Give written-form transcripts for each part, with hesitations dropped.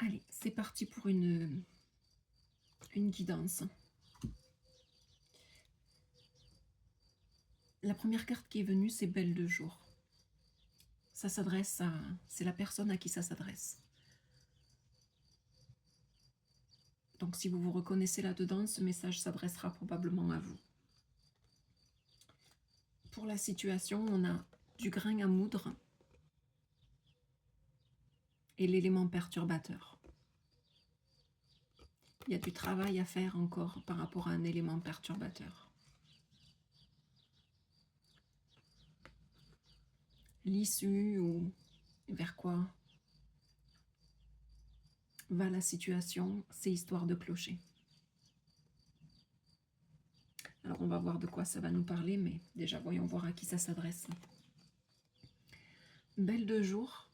Allez, c'est parti pour une guidance. La première carte qui est venue, c'est Belle de jour. Ça s'adresse à... C'est la personne à qui ça s'adresse. Donc si vous vous reconnaissez là-dedans, ce message s'adressera probablement à vous. Pour la situation, on a du grain à moudre et l'élément perturbateur. Il y a du travail à faire encore par rapport à un élément perturbateur. L'issue ou vers quoi va la situation, c'est histoire de clocher. Alors on va voir de quoi ça va nous parler, mais déjà voyons voir à qui ça s'adresse. Belle de jour.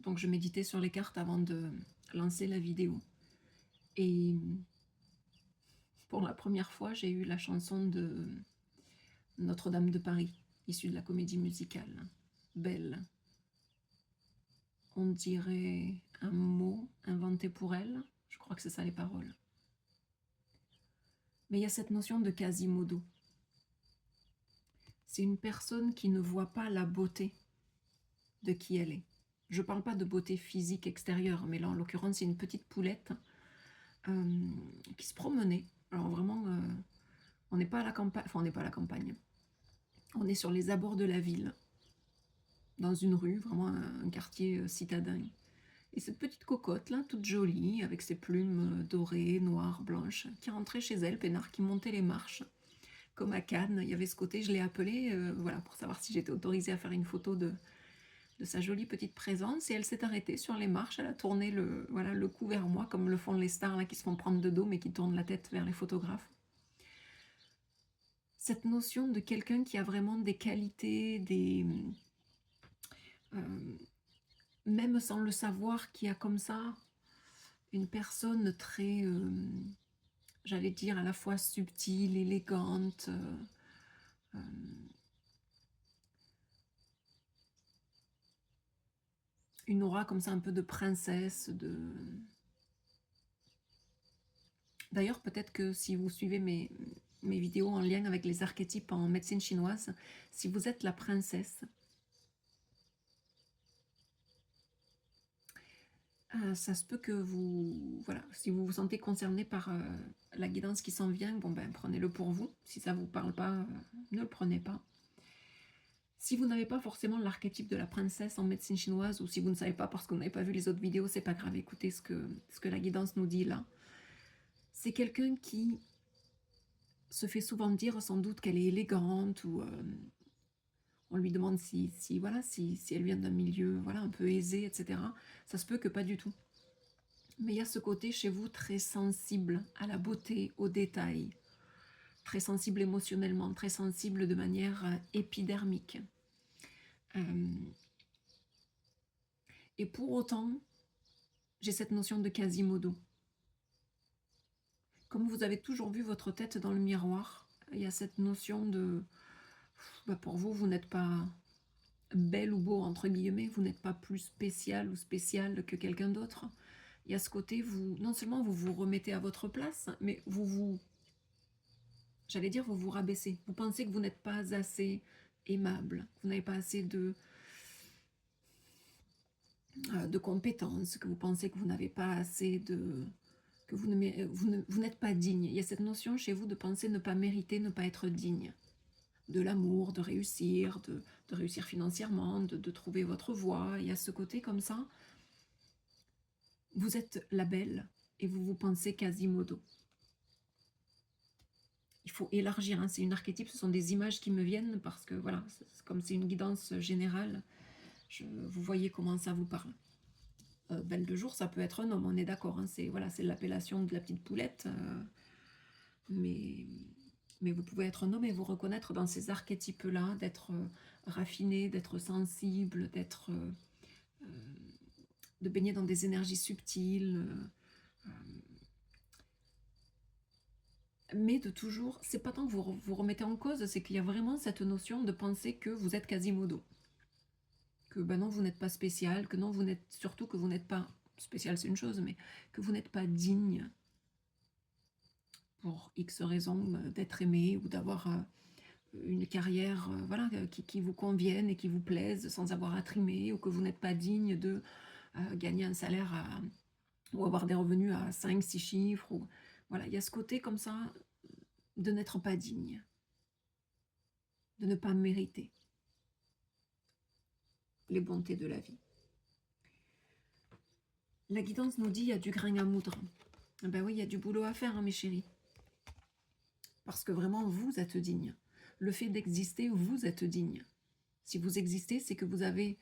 Donc je méditais sur les cartes avant de lancer la vidéo. Et pour la première fois, j'ai eu la chanson de Notre-Dame de Paris, issue de la comédie musicale. Belle. On dirait un mot inventé pour elle. Je crois que c'est ça les paroles. Mais il y a cette notion de Quasimodo. C'est une personne qui ne voit pas la beauté de qui elle est. Je ne parle pas de beauté physique extérieure, mais là en l'occurrence c'est une petite poulette qui se promenait. Alors vraiment, on n'est pas à la campagne, enfin on n'est pas à la campagne. On est sur les abords de la ville, dans une rue, vraiment un quartier citadin. Et cette petite cocotte là, toute jolie, avec ses plumes dorées, noires, blanches, qui rentrait chez elle, peinard, qui montait les marches. Comme à Cannes, il y avait ce côté, je l'ai appelée, voilà, pour savoir si j'étais autorisée à faire une photo de sa jolie petite présence, et elle s'est arrêtée sur les marches, elle a tourné le cou vers moi, comme le font les stars là, qui se font prendre de dos, mais qui tournent la tête vers les photographes. Cette notion de quelqu'un qui a vraiment des qualités, même sans le savoir, qui a comme ça une personne très, j'allais dire, à la fois subtile, élégante, une aura comme ça un peu de princesse, D'ailleurs, peut-être que si vous suivez mes vidéos en lien avec les archétypes en médecine chinoise, si vous êtes la princesse, ça se peut que vous... Voilà, si vous vous sentez concerné par la guidance qui s'en vient, bon ben prenez-le pour vous. Si ça ne vous parle pas, ne le prenez pas. Si vous n'avez pas forcément l'archétype de la princesse en médecine chinoise, ou si vous ne savez pas parce que vous n'avez pas vu les autres vidéos, c'est pas grave, écoutez ce que la guidance nous dit là. C'est quelqu'un qui se fait souvent dire sans doute qu'elle est élégante, ou on lui demande si elle vient d'un milieu voilà, un peu aisé, etc. Ça se peut que pas du tout. Mais il y a ce côté chez vous très sensible à la beauté, aux détails, très sensible émotionnellement, très sensible de manière épidermique. Et pour autant, j'ai cette notion de Quasimodo. Comme vous avez toujours vu votre tête dans le miroir, il y a cette notion de... pour vous, vous n'êtes pas belle ou beau, entre guillemets, vous n'êtes pas plus spécial ou spécial que quelqu'un d'autre. Il y a ce côté, vous, non seulement vous vous remettez à votre place, mais j'allais dire, vous vous rabaissez. Vous pensez que vous n'êtes pas assez aimable, que vous n'avez pas assez de compétences, que vous pensez que vous n'avez pas assez de... que vous n'êtes pas digne. Il y a cette notion chez vous de penser ne pas mériter, ne pas être digne de l'amour, de réussir financièrement, de trouver votre voie. Il y a ce côté comme ça. Vous êtes la belle et vous vous pensez Quasimodo. Il faut élargir, hein. C'est une archétype, ce sont des images qui me viennent parce que voilà, comme c'est une guidance générale, vous voyez comment ça vous parle. Belle de jour, ça peut être un homme, on est d'accord, hein. C'est voilà, l'appellation de la petite poulette, mais vous pouvez être un homme et vous reconnaître dans ces archétypes-là, d'être raffiné, d'être sensible, de baigner dans des énergies subtiles, mais de toujours, c'est pas tant que vous remettez en cause, c'est qu'il y a vraiment cette notion de penser que vous êtes Quasimodo. Que ben non, vous n'êtes pas spécial, que non, surtout que vous n'êtes pas spécial c'est une chose, mais que vous n'êtes pas digne pour X raisons d'être aimé ou d'avoir une carrière voilà, qui vous convienne et qui vous plaise sans avoir à trimer, ou que vous n'êtes pas digne de gagner un salaire ou avoir des revenus à 5, 6 chiffres. Ou, voilà, il y a ce côté comme ça de n'être pas digne, de ne pas mériter les bontés de la vie. La guidance nous dit il y a du grain à moudre. Ben oui, il y a du boulot à faire, hein, mes chéris. Parce que vraiment, vous êtes digne. Le fait d'exister, vous êtes digne. Si vous existez, c'est que vous avez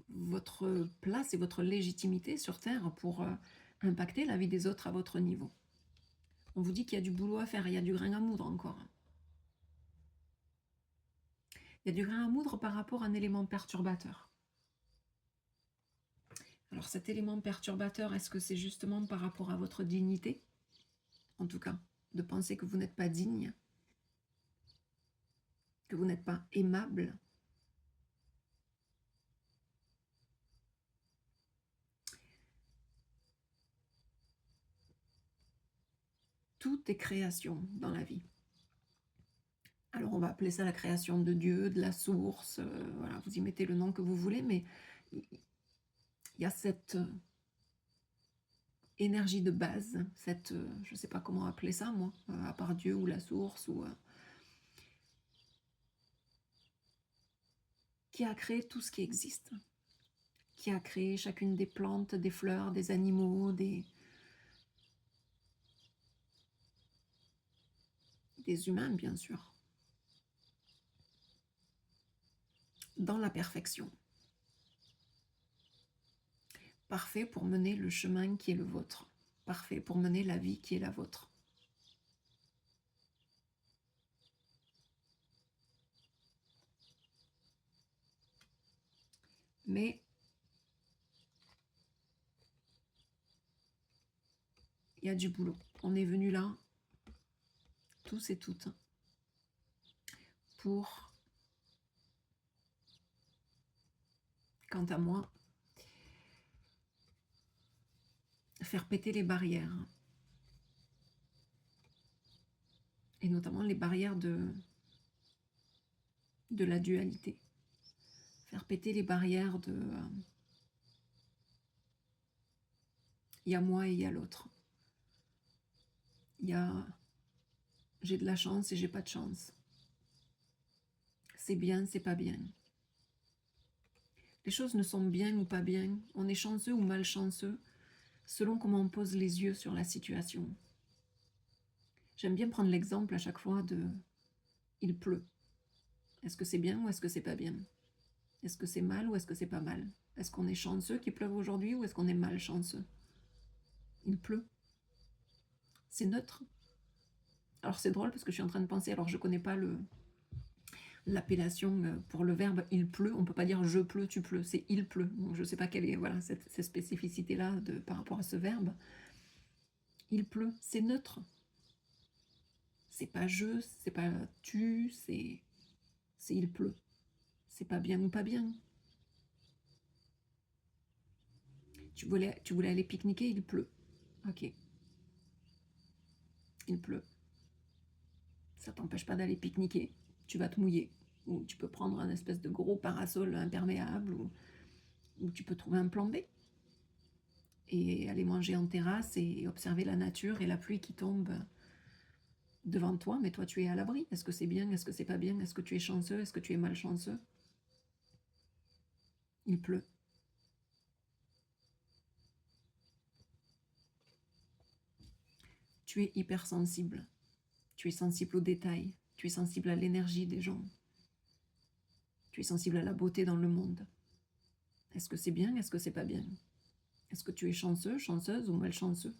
votre place et votre légitimité sur Terre pour impacter la vie des autres à votre niveau. On vous dit qu'il y a du boulot à faire, il y a du grain à moudre encore. Il y a du grain à moudre par rapport à un élément perturbateur. Alors cet élément perturbateur, est-ce que c'est justement par rapport à votre dignité? En tout cas, de penser que vous n'êtes pas digne, que vous n'êtes pas aimable. Tout est création dans la vie. Alors on va appeler ça la création de Dieu, de la source, voilà, vous y mettez le nom que vous voulez, mais il y a cette énergie de base, cette, je ne sais pas comment appeler ça moi, à part Dieu ou la source, ou, qui a créé tout ce qui existe, qui a créé chacune des plantes, des fleurs, des animaux, des humains bien sûr, dans la perfection. Parfait pour mener le chemin qui est le vôtre, parfait pour mener la vie qui est la vôtre. Mais il y a du boulot. On est venu là, tous et toutes, pour, quant à moi, faire péter les barrières. Et notamment les barrières de la dualité. Faire péter les barrières de il y a moi et il y a l'autre. Il y a j'ai de la chance et j'ai pas de chance. C'est bien, c'est pas bien. Les choses ne sont bien ou pas bien. On est chanceux ou malchanceux selon comment on pose les yeux sur la situation. J'aime bien prendre l'exemple à chaque fois de il pleut. Est-ce que c'est bien ou est-ce que c'est pas bien? Est-ce que c'est mal ou est-ce que c'est pas mal? Est-ce qu'on est chanceux qu'il pleuve aujourd'hui ou est-ce qu'on est malchanceux? Il pleut. C'est neutre. Alors c'est drôle parce que je suis en train de penser, alors je connais pas l'appellation pour le verbe il pleut, on peut pas dire je pleut, tu pleut, c'est il pleut. Donc je sais pas quelle est voilà, cette spécificité-là par rapport à ce verbe. Il pleut, c'est neutre. C'est pas je, c'est pas tu, c'est il pleut. C'est pas bien ou pas bien. Tu voulais aller pique-niquer, il pleut. Ok. Il pleut. Ça t'empêche pas d'aller pique-niquer. Tu vas te mouiller. Ou tu peux prendre un espèce de gros parasol imperméable, ou tu peux trouver un plan B. Et aller manger en terrasse et observer la nature et la pluie qui tombe devant toi, mais toi tu es à l'abri. Est-ce que c'est bien? Est-ce que c'est pas bien? Est-ce que tu es chanceux? Est-ce que tu es malchanceux? Il pleut. Tu es hypersensible. Tu es sensible aux détails. Tu es sensible à l'énergie des gens. Tu es sensible à la beauté dans le monde. Est-ce que c'est bien? Est-ce que c'est pas bien? Est-ce que tu es chanceux, chanceuse ou malchanceux?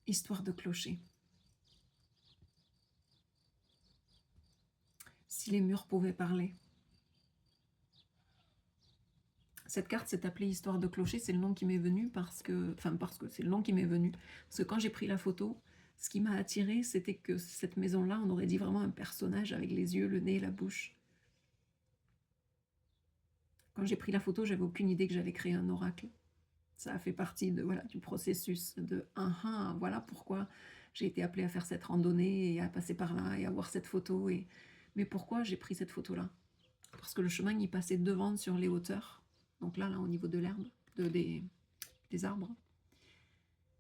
Histoire de clocher. Si les murs pouvaient parler, Cette carte s'est appelée Histoire de clocher, c'est le nom qui m'est venu parce que c'est le nom qui m'est venu. Parce que quand j'ai pris la photo, ce qui m'a attiré, c'était que cette maison-là, on aurait dit vraiment un personnage avec les yeux, le nez et la bouche. Quand j'ai pris la photo, j'avais aucune idée que j'allais créer un oracle. Ça a fait partie de, voilà, du processus de voilà pourquoi j'ai été appelée à faire cette randonnée et à passer par là et à voir cette photo. Mais pourquoi j'ai pris cette photo-là? Parce que le chemin, il passait devant sur les hauteurs. Donc là, au niveau de l'herbe, des arbres.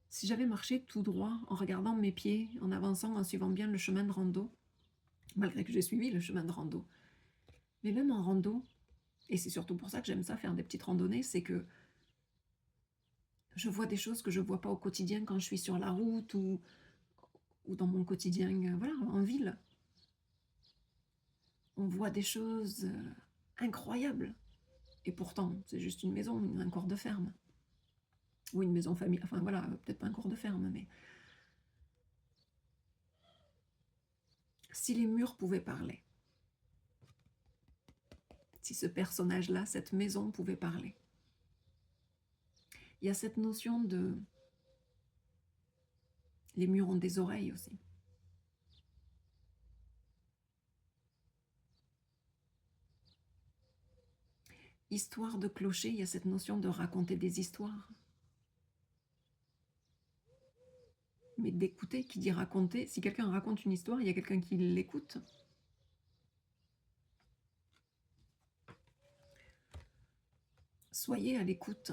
Si j'avais marché tout droit, en regardant mes pieds, en avançant, en suivant bien le chemin de rando, malgré que j'ai suivi le chemin de rando, mais même en rando, et c'est surtout pour ça que j'aime ça, faire des petites randonnées, c'est que je vois des choses que je ne vois pas au quotidien quand je suis sur la route ou dans mon quotidien, voilà, en ville. On voit des choses incroyables. Et pourtant, c'est juste une maison, un corps de ferme. Ou une maison familiale, enfin voilà, peut-être pas un corps de ferme, mais... Si les murs pouvaient parler, si ce personnage-là, cette maison pouvait parler. Il y a cette notion de... Les murs ont des oreilles aussi. Histoire de clocher, il y a cette notion de raconter des histoires. Mais d'écouter, qui dit raconter, si quelqu'un raconte une histoire, il y a quelqu'un qui l'écoute. Soyez à l'écoute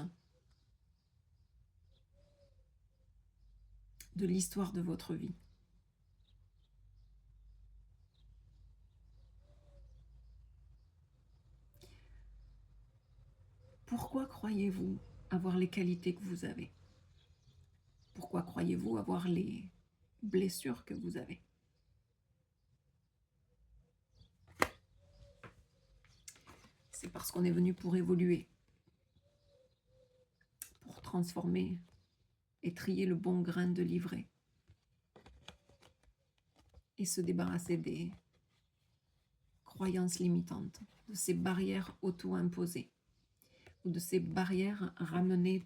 de l'histoire de votre vie. Pourquoi croyez-vous avoir les qualités que vous avez? Pourquoi croyez-vous avoir les blessures que vous avez? C'est parce qu'on est venu pour évoluer, pour transformer et trier le bon grain de livret et se débarrasser des croyances limitantes, de ces barrières auto-imposées ou de ces barrières ramenées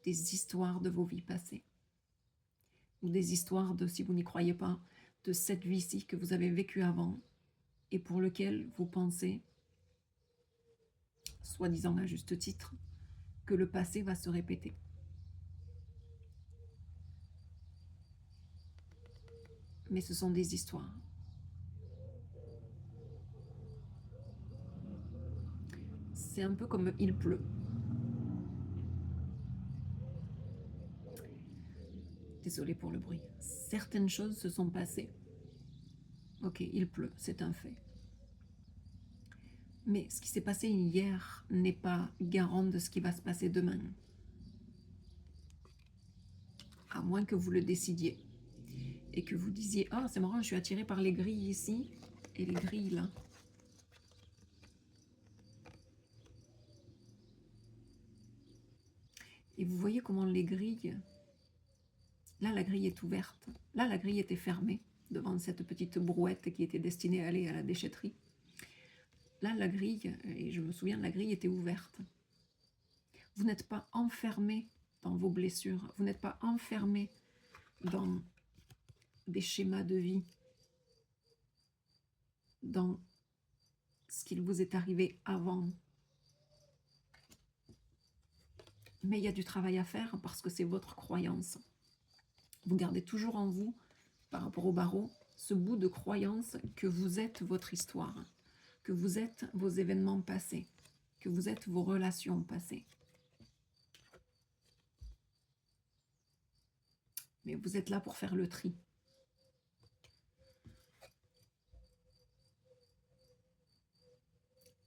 des histoires de vos vies passées ou des histoires de, si vous n'y croyez pas, de cette vie-ci que vous avez vécue avant et pour lequel vous pensez, soi-disant à juste titre, que le passé va se répéter. Mais ce sont des histoires. C'est un peu comme il pleut. Désolée pour le bruit. Certaines choses se sont passées. Ok, il pleut, c'est un fait. Mais ce qui s'est passé hier n'est pas garant de ce qui va se passer demain. À moins que vous le décidiez. Et que vous disiez, ah, c'est marrant, je suis attirée par les grilles ici et les grilles là. Et vous voyez comment les grilles... Là, la grille est ouverte. Là, la grille était fermée devant cette petite brouette qui était destinée à aller à la déchetterie. Là, la grille, et je me souviens, la grille était ouverte. Vous n'êtes pas enfermé dans vos blessures. Vous n'êtes pas enfermé dans des schémas de vie, dans ce qu'il vous est arrivé avant. Mais il y a du travail à faire parce que c'est votre croyance. Vous gardez toujours en vous, par rapport au barreau, ce bout de croyance que vous êtes votre histoire, que vous êtes vos événements passés, que vous êtes vos relations passées. Mais vous êtes là pour faire le tri.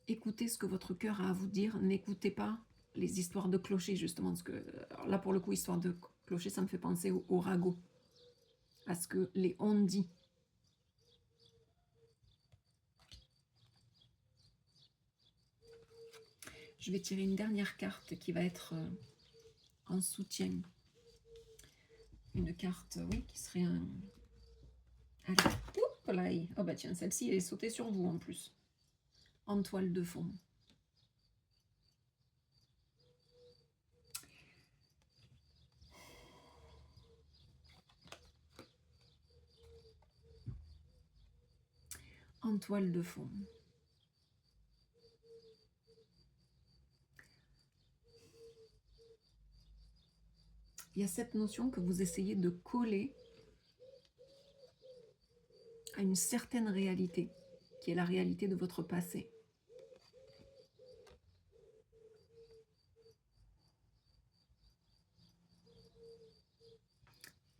Écoutez ce que votre cœur a à vous dire. N'écoutez pas les histoires de clocher, justement. Parce que, alors là, pour le coup, histoire de clocher, ça me fait penser au ragot. À ce que les on dit. Je vais tirer une dernière carte qui va être en soutien. Une carte, oui, qui serait un... Allez, hop là. Oh bah tiens, celle-ci, elle est sautée sur vous en plus. En toile de fond. en toile de fond. Il y a cette notion que vous essayez de coller à une certaine réalité, qui est la réalité de votre passé.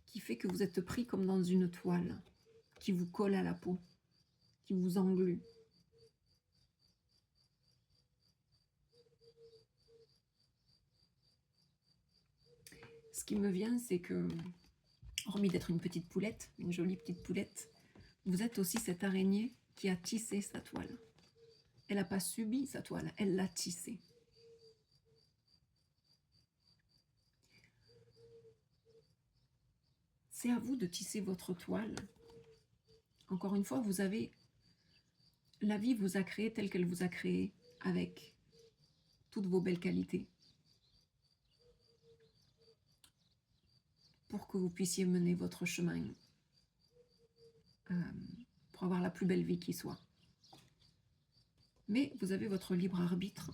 Qui fait que vous êtes pris comme dans une toile, qui vous colle à la peau, qui vous englue. Ce qui me vient, c'est que, hormis d'être une petite poulette, une jolie petite poulette, vous êtes aussi cette araignée qui a tissé sa toile. Elle n'a pas subi sa toile, elle l'a tissée. C'est à vous de tisser votre toile. Encore une fois, vous avez... La vie vous a créé telle qu'elle vous a créé, avec toutes vos belles qualités, pour que vous puissiez mener votre chemin, pour avoir la plus belle vie qui soit. Mais vous avez votre libre arbitre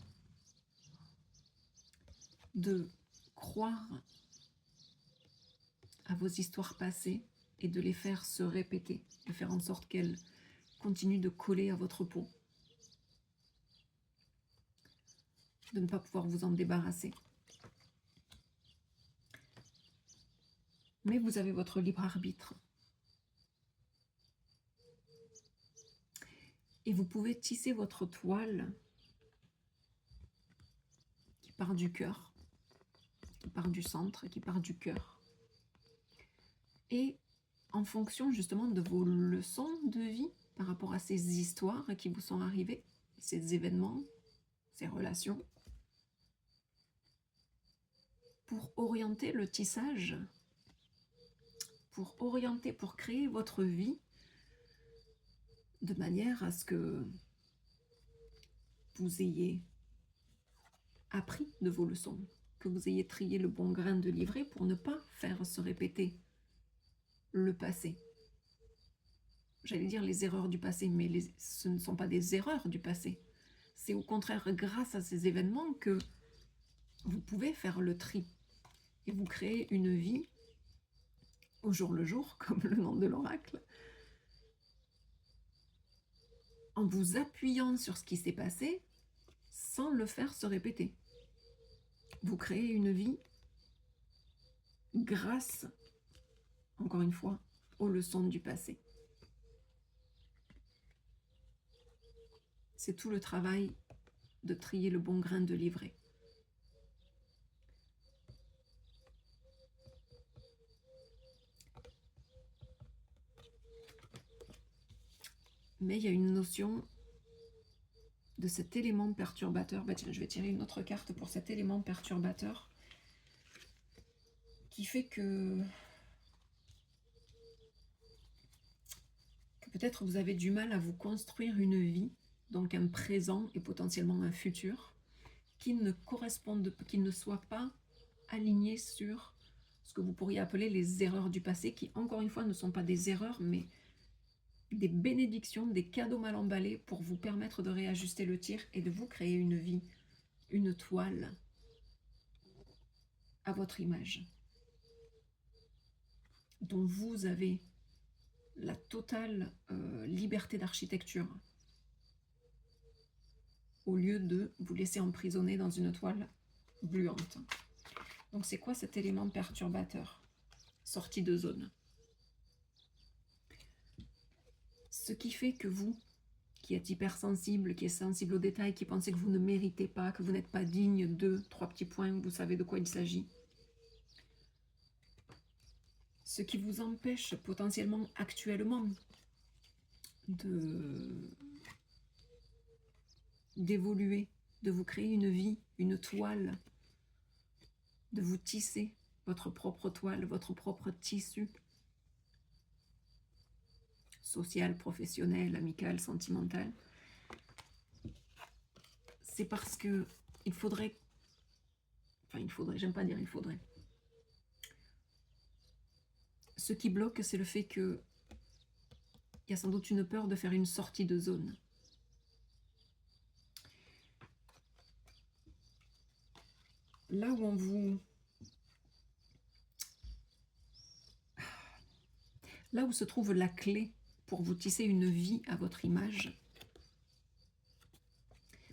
de croire à vos histoires passées et de les faire se répéter, de faire en sorte qu'elles continuent de coller à votre peau, de ne pas pouvoir vous en débarrasser. Mais vous avez votre libre arbitre. Et vous pouvez tisser votre toile qui part du cœur, qui part du centre, qui part du cœur. Et en fonction justement de vos leçons de vie par rapport à ces histoires qui vous sont arrivées, ces événements, ces relations, pour orienter le tissage, pour orienter, pour créer votre vie de manière à ce que vous ayez appris de vos leçons, que vous ayez trié le bon grain de livret pour ne pas faire se répéter le passé. J'allais dire les erreurs du passé, mais ce ne sont pas des erreurs du passé. C'est au contraire grâce à ces événements que vous pouvez faire le tri et vous créer une vie au jour le jour, comme le nom de l'oracle, en vous appuyant sur ce qui s'est passé sans le faire se répéter. Vous créez une vie grâce, encore une fois, aux leçons du passé. C'est tout le travail de trier le bon grain de livret. Mais il y a une notion de cet élément perturbateur. Bah tiens, je vais tirer une autre carte pour cet élément perturbateur qui fait que peut-être vous avez du mal à vous construire une vie, donc un présent et potentiellement un futur, qui ne correspondent, qui ne soient pas alignés sur ce que vous pourriez appeler les erreurs du passé, qui encore une fois ne sont pas des erreurs, mais des bénédictions, des cadeaux mal emballés pour vous permettre de réajuster le tir et de vous créer une vie, une toile à votre image, dont vous avez la totale liberté d'architecture, au lieu de vous laisser emprisonner dans une toile gluante. Donc c'est quoi cet élément perturbateur? Sortie de zone. Ce qui fait que vous, qui êtes hypersensible, qui est sensible aux détails, qui pensez que vous ne méritez pas, que vous n'êtes pas digne de 3 petits points, vous savez de quoi il s'agit. Ce qui vous empêche potentiellement actuellement d'évoluer, de vous créer une vie, une toile, de vous tisser votre propre toile, votre propre tissu social, professionnel, amical, sentimental. C'est parce que j'aime pas dire il faudrait. Ce qui bloque, c'est le fait que Il y a sans doute une peur de faire une sortie de zone. Là où on vous... Là où se trouve la clé pour vous tisser une vie à votre image,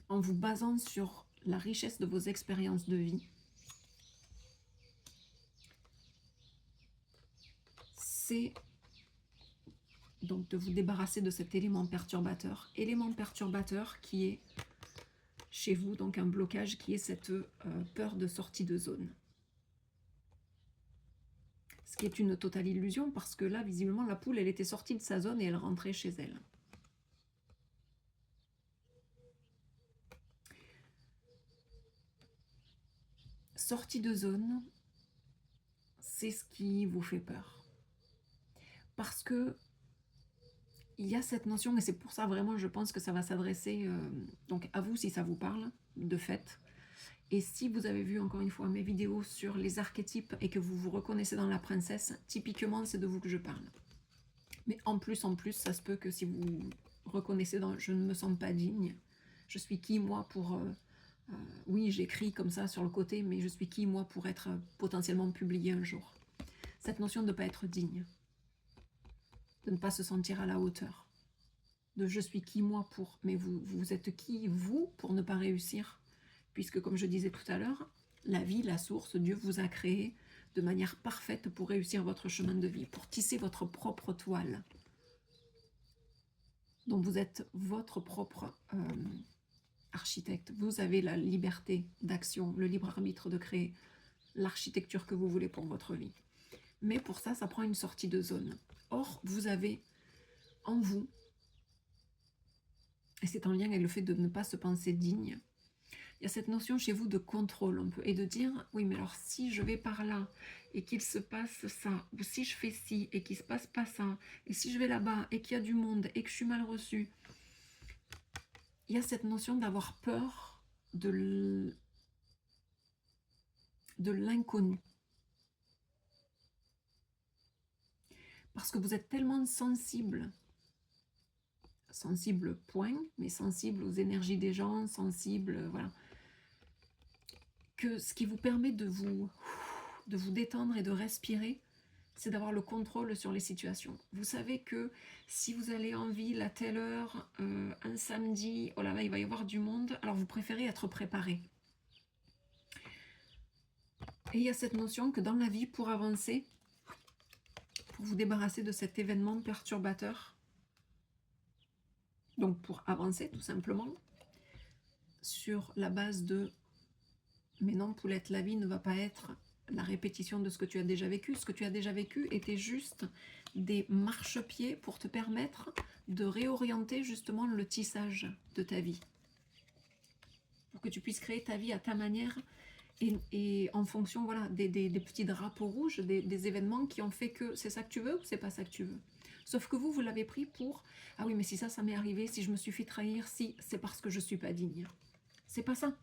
en vous basant sur la richesse de vos expériences de vie, c'est donc de vous débarrasser de cet élément perturbateur qui est chez vous, donc un blocage qui est cette peur de sortie de zone. Ce qui est une totale illusion parce que là, visiblement, la poule, elle était sortie de sa zone et elle rentrait chez elle. Sortie de zone, c'est ce qui vous fait peur. Parce que il y a cette notion, et c'est pour ça vraiment je pense que ça va s'adresser donc à vous si ça vous parle, de fait. Et si vous avez vu encore une fois mes vidéos sur les archétypes et que vous vous reconnaissez dans la princesse, typiquement c'est de vous que je parle. Mais en plus, ça se peut que si vous reconnaissez dans « je ne me sens pas digne », je suis qui moi pour... oui, j'écris comme ça sur le côté, mais je suis qui moi pour être potentiellement publié un jour. Cette notion de ne pas être digne, de ne pas se sentir à la hauteur, de je suis qui moi pour, mais vous êtes qui vous pour ne pas réussir, puisque comme je disais tout à l'heure, la vie, la source, Dieu vous a créé de manière parfaite pour réussir votre chemin de vie, pour tisser votre propre toile. Donc vous êtes votre propre architecte, vous avez la liberté d'action, le libre arbitre de créer l'architecture que vous voulez pour votre vie. Mais pour ça, ça prend une sortie de zone. Or, vous avez en vous, et c'est en lien avec le fait de ne pas se penser digne, il y a cette notion chez vous de contrôle un peu, et de dire, oui mais alors si je vais par là, et qu'il se passe ça, ou si je fais ci, et qu'il se passe pas ça, et si je vais là-bas, et qu'il y a du monde, et que je suis mal reçue, il y a cette notion d'avoir peur de l'inconnu. Parce que vous êtes tellement sensible point, mais sensible aux énergies des gens, sensible, voilà, que ce qui vous permet de vous détendre et de respirer, c'est d'avoir le contrôle sur les situations. Vous savez que si vous allez en ville à telle heure, un samedi, oh là là, il va y avoir du monde, alors vous préférez être préparé. Et il y a cette notion que dans la vie, pour avancer, pour vous débarrasser de cet événement perturbateur, donc pour avancer tout simplement, sur la base de « mais non Poulette, la vie ne va pas être la répétition de ce que tu as déjà vécu. Ce que tu as déjà vécu était juste des marchepieds pour te permettre de réorienter justement le tissage de ta vie. Pour que tu puisses créer ta vie à ta manière et en fonction voilà, des petits drapeaux rouges, des événements qui ont fait que c'est ça que tu veux ou c'est pas ça que tu veux. Sauf que vous l'avez pris pour « ah oui, mais si ça m'est arrivé, si je me suis fait trahir, si c'est parce que je suis pas digne. » C'est pas ça.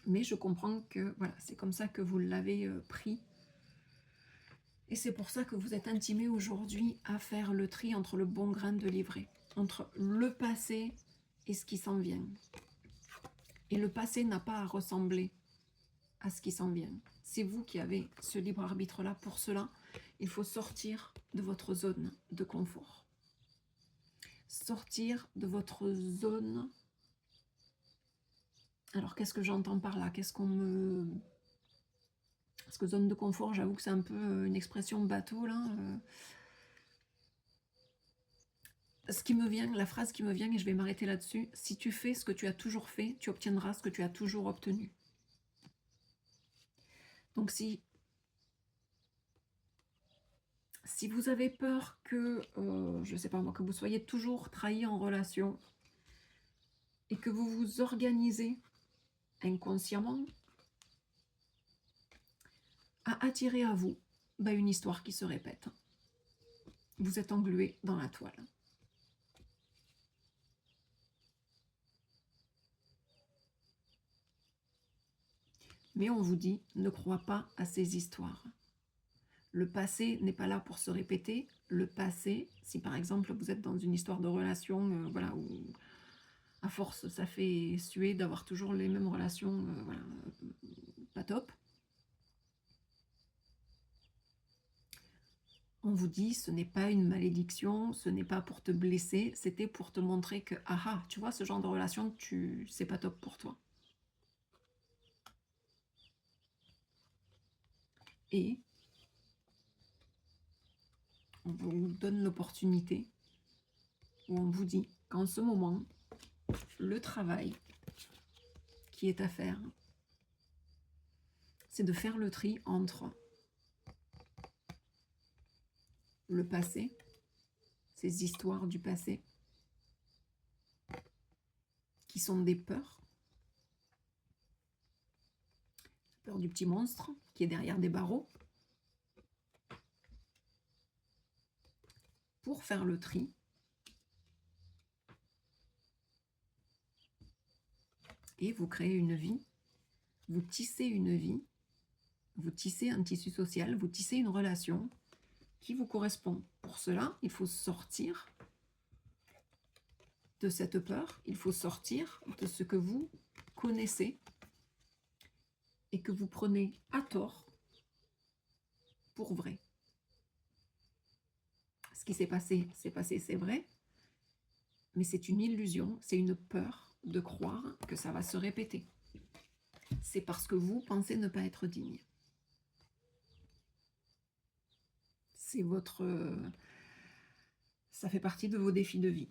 Mais je comprends que voilà, c'est comme ça que vous l'avez pris. Et c'est pour ça que vous êtes intimé aujourd'hui à faire le tri entre le bon grain de livret, entre le passé et ce qui s'en vient. Et le passé n'a pas à ressembler à ce qui s'en vient. C'est vous qui avez ce libre arbitre-là. Pour cela, il faut sortir de votre zone de confort. Sortir de votre zone... Alors, qu'est-ce que j'entends par là? Qu'est-ce qu'on me... Parce que zone de confort, j'avoue que c'est un peu une expression bateau, là. Ce qui me vient, la phrase qui me vient, et je vais m'arrêter là-dessus, si tu fais ce que tu as toujours fait, tu obtiendras ce que tu as toujours obtenu. Donc si vous avez peur que, je ne sais pas moi, que vous soyez toujours trahi en relation, et que vous vous organisez inconsciemment à attirer à vous une histoire qui se répète. Vous êtes englué dans la toile. Mais on vous dit, ne crois pas à ces histoires. Le passé n'est pas là pour se répéter. Le passé, si par exemple vous êtes dans une histoire de relation, voilà, où à force ça fait suer d'avoir toujours les mêmes relations, voilà, pas top. On vous dit, ce n'est pas une malédiction, ce n'est pas pour te blesser, c'était pour te montrer que, ah ah, tu vois, ce genre de relation, c'est pas top pour toi. Et on vous donne l'opportunité, où on vous dit qu'en ce moment, le travail qui est à faire, c'est de faire le tri entre le passé, ces histoires du passé, qui sont des peurs, la peur du petit monstre qui est derrière des barreaux, pour faire le tri. Et vous créez une vie, vous tissez une vie, vous tissez un tissu social, vous tissez une relation qui vous correspond. Pour cela, il faut sortir de cette peur, il faut sortir de ce que vous connaissez et que vous prenez à tort pour vrai. Ce qui s'est passé, c'est vrai, mais c'est une illusion, c'est une peur de croire que ça va se répéter. C'est parce que vous pensez ne pas être digne. C'est votre... ça fait partie de vos défis de vie.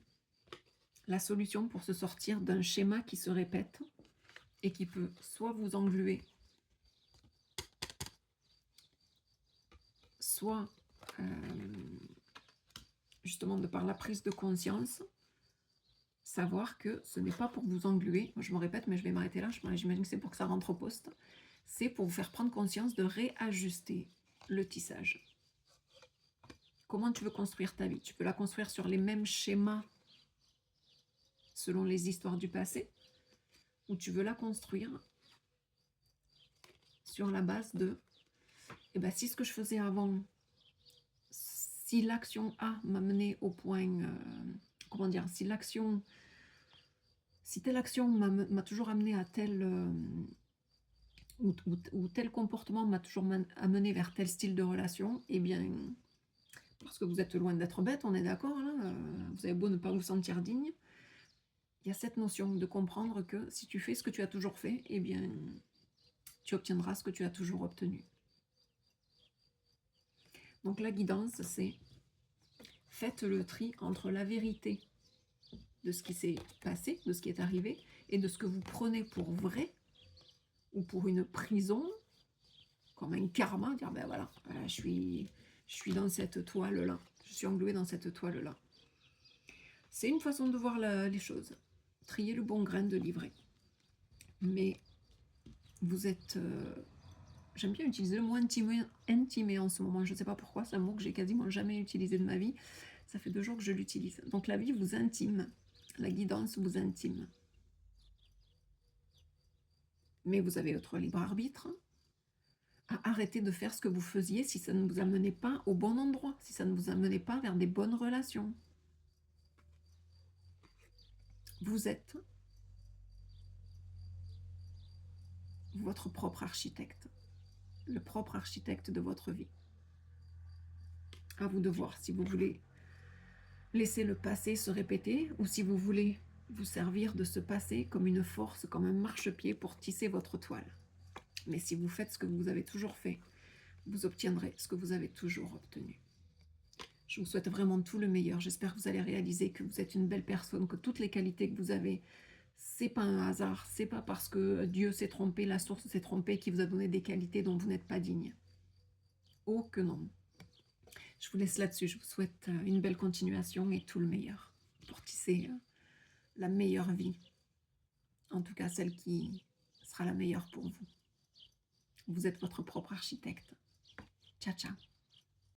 La solution pour se sortir d'un schéma qui se répète et qui peut soit vous engluer, soit justement de par la prise de conscience, savoir que ce n'est pas pour vous engluer. Moi, je me répète, mais je vais m'arrêter là. J'imagine que c'est pour que ça rentre au poste. C'est pour vous faire prendre conscience de réajuster le tissage. Comment tu veux construire ta vie? Tu peux la construire sur les mêmes schémas selon les histoires du passé, ou tu veux la construire sur la base de eh ben, si ce que je faisais avant, si l'action A m'a mené au point, comment dire, si telle action m'a toujours amené à tel, ou tel comportement m'a toujours amené vers tel style de relation, eh bien, parce que vous êtes loin d'être bête, on est d'accord, là, vous avez beau ne pas vous sentir digne, il y a cette notion de comprendre que si tu fais ce que tu as toujours fait, eh bien, tu obtiendras ce que tu as toujours obtenu. Donc la guidance, c'est faites le tri entre la vérité de ce qui s'est passé, de ce qui est arrivé, et de ce que vous prenez pour vrai, ou pour une prison, comme un karma, dire ben voilà, je suis dans cette toile-là, je suis engluée dans cette toile-là. C'est une façon de voir les choses. Trier le bon grain de livret. Mais vous êtes... j'aime bien utiliser le mot intimé en ce moment, je ne sais pas pourquoi, c'est un mot que j'ai quasiment jamais utilisé de ma vie. Ça fait 2 jours que je l'utilise. Donc la vie vous intime, la guidance vous intime. Mais vous avez votre libre arbitre à arrêter de faire ce que vous faisiez si ça ne vous amenait pas au bon endroit, si ça ne vous amenait pas vers des bonnes relations. Vous êtes votre propre architecte, le propre architecte de votre vie. À vous de voir si vous voulez laisser le passé se répéter ou si vous voulez vous servir de ce passé comme une force, comme un marchepied pour tisser votre toile. Mais si vous faites ce que vous avez toujours fait, vous obtiendrez ce que vous avez toujours obtenu. Je vous souhaite vraiment tout le meilleur. J'espère que vous allez réaliser que vous êtes une belle personne, que toutes les qualités que vous avez, c'est pas un hasard, c'est pas parce que Dieu s'est trompé, la source s'est trompée, qui vous a donné des qualités dont vous n'êtes pas digne. Oh que non. Je vous laisse là-dessus. Je vous souhaite une belle continuation et tout le meilleur pour tisser la meilleure vie. En tout cas, celle qui sera la meilleure pour vous. Vous êtes votre propre architecte. Ciao, ciao.